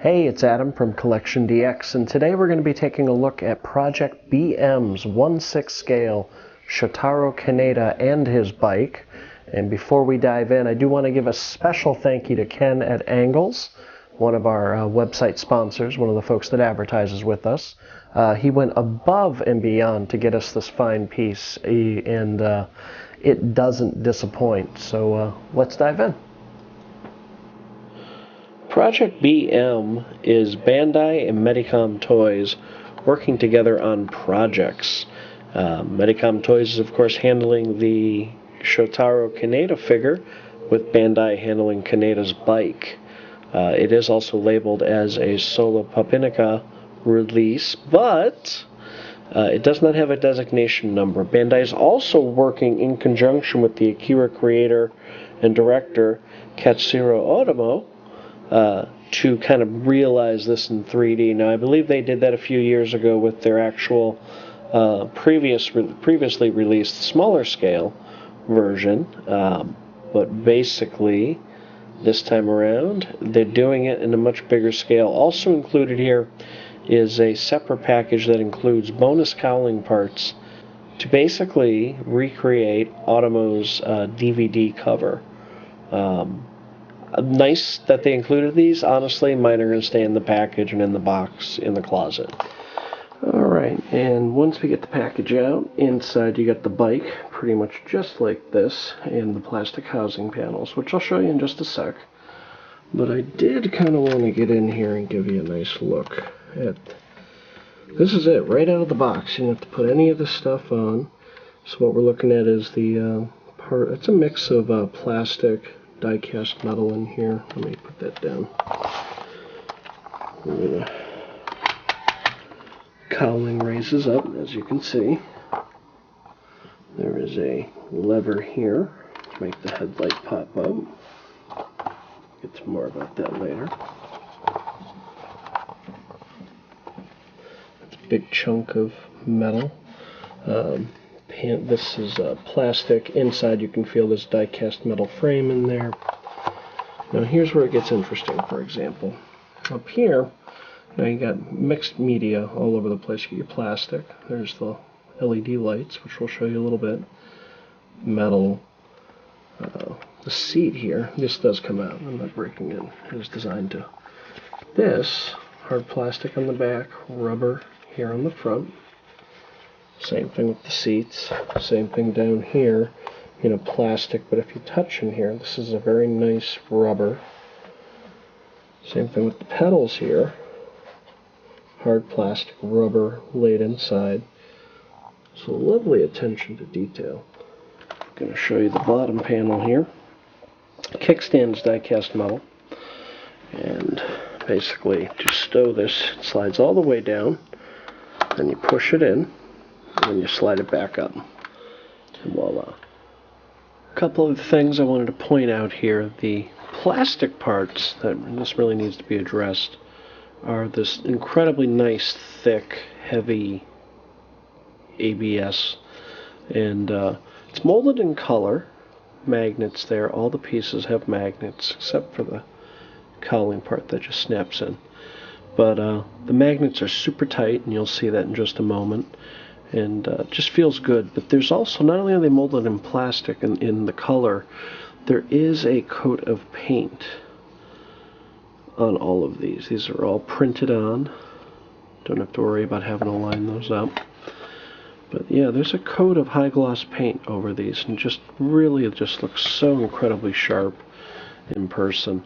Hey, it's Adam from CollectionDX, and today we're going to be taking a look at Project BM's 1/6 scale Shotaro Kaneda and his bike. And before we dive in, I do want to give a special thank you to Ken at Angles, one of our website sponsors, one of the folks that advertises with us. He went above and beyond to get us this fine piece, and it doesn't disappoint. So let's dive in. Project BM is Bandai and Medicom Toys working together on projects. Medicom Toys is, of course, handling the Shotaro Kaneda figure, with Bandai handling Kaneda's bike. It is also labeled as a Solo Papinica release, but it does not have a designation number. Bandai is also working in conjunction with the Akira creator and director Katsuro Otomo to kind of realize this in 3D. Now, I believe they did that a few years ago with their actual previously released smaller scale version, but basically this time around they're doing it in a much bigger scale. Also included here is a separate package that includes bonus cowling parts to basically recreate Otomo's DVD cover. Nice that they included these. Honestly, mine are going to stay in the package and in the box in the closet. Alright, and once we get the package out, inside you got the bike, pretty much just like this, and the plastic housing panels, which I'll show you in just a sec. But I did kind of want to get in here and give you a nice look at... This is it, right out of the box. You don't have to put any of this stuff on. So what we're looking at is the part... It's a mix of plastic, die-cast metal in here. Let me put that down. Cowling raises up, as you can see. There is a lever here to make the headlight pop up. Get some more about that later. That's a big chunk of metal. This is plastic. Inside you can feel this die-cast metal frame in there. Now here's where it gets interesting, for example. Up here, now you got mixed media all over the place. You get your plastic. There's the LED lights, which we'll show you a little bit. Metal. The seat here, this does come out. I'm not breaking it. It was designed to. This, hard plastic on the back, rubber here on the front. Same thing with the seats. Same thing down here. Plastic, but if you touch in here, this is a very nice rubber. Same thing with the pedals here. Hard plastic, rubber laid inside. So lovely attention to detail. I'm going to show you the bottom panel here. Kickstand is die-cast metal. And basically, to stow this, it slides all the way down. Then you push it in. And then you slide it back up. And voila. A couple of things I wanted to point out here. The plastic parts, this really needs to be addressed, are this incredibly nice, thick, heavy ABS. And it's molded in color. Magnets there. All the pieces have magnets, except for the cowling part that just snaps in. But the magnets are super tight, and you'll see that in just a moment. And it just feels good. But there's also, not only are they molded in plastic and in the color, there is a coat of paint on all of these. These are all printed on. Don't have to worry about having to line those up. But yeah, there's a coat of high gloss paint over these, and just really, it just looks so incredibly sharp in person.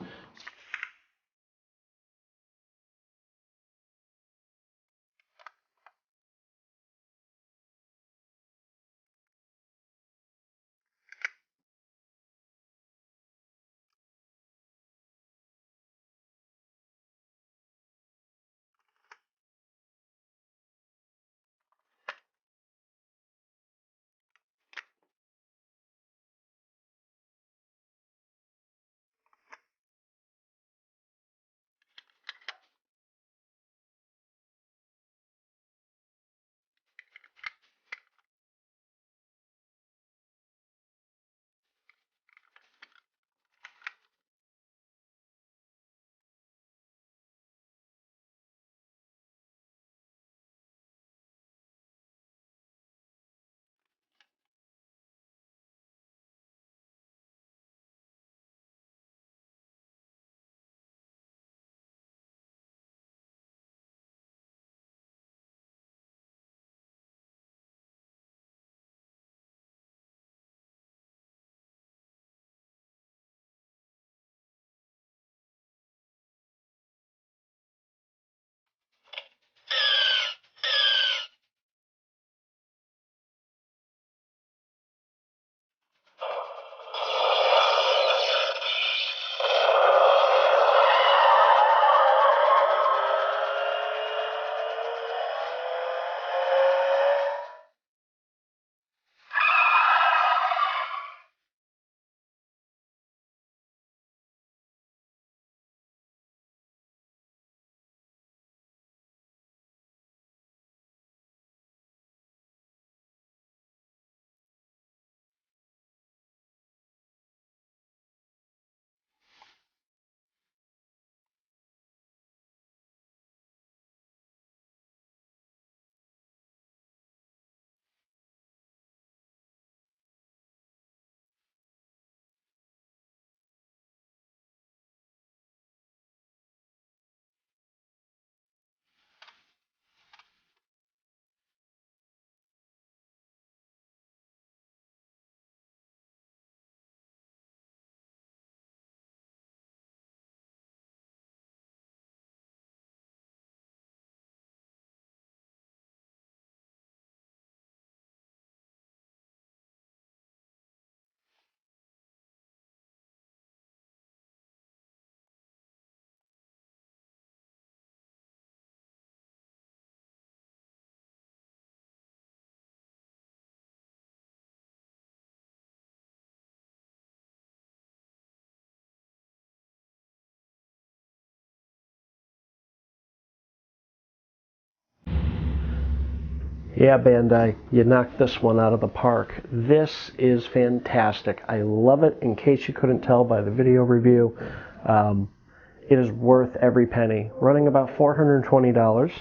Yeah, Bandai, you knocked this one out of the park. This is fantastic. I love it. In case you couldn't tell by the video review, it is worth every penny. Running about $420,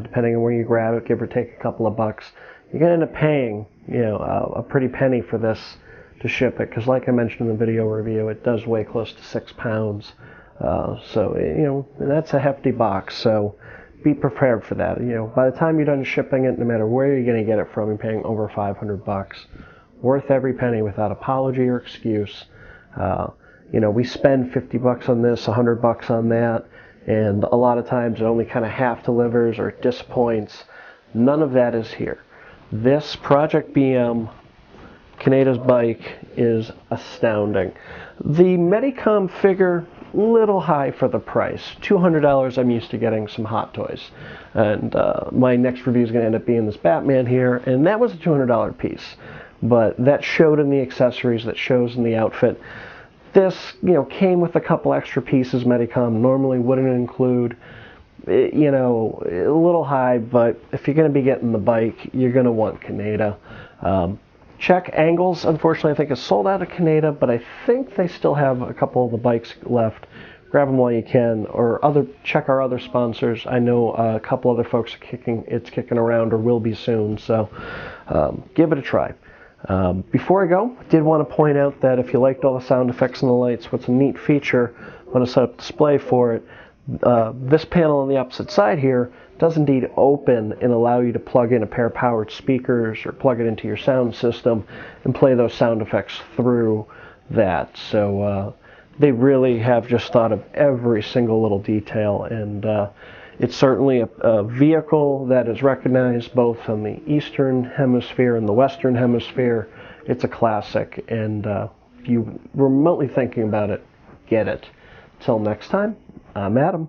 depending on where you grab it, give or take a couple of bucks. You're going to end up paying, a pretty penny for this to ship it, because like I mentioned in the video review, it does weigh close to 6 pounds. So, that's a hefty box. So be prepared for that. By the time you're done shipping it, no matter where you're going to get it from, you're paying over 500 bucks. Worth every penny without apology or excuse. We spend 50 bucks on this, 100 bucks on that, and a lot of times it only kind of half delivers or disappoints. None of that is here. This Project BM Kaneda's bike is astounding. The Medicom figure, little high for the price. $200, I'm used to getting some Hot Toys. And my next review is going to end up being this Batman here, and that was a $200 piece. But that showed in the accessories, that shows in the outfit. This, came with a couple extra pieces Medicom normally wouldn't include. A little high, but if you're going to be getting the bike, you're going to want Kaneda. Check Angles, unfortunately, I think is sold out of Kaneda, but I think they still have a couple of the bikes left. Grab them while you can, or check our other sponsors. I know a couple other folks are kicking around, or will be soon, so give it a try. Before I go, I did want to point out that if you liked all the sound effects and the lights, what's a neat feature when I set up a display for it, this panel on the opposite side here does indeed open and allow you to plug in a pair of powered speakers or plug it into your sound system and play those sound effects through that. So they really have just thought of every single little detail, and it's certainly a vehicle that is recognized both in the Eastern Hemisphere and the Western Hemisphere. It's a classic, and if you remotely thinking about it, get it. Till next time, I'm Adam.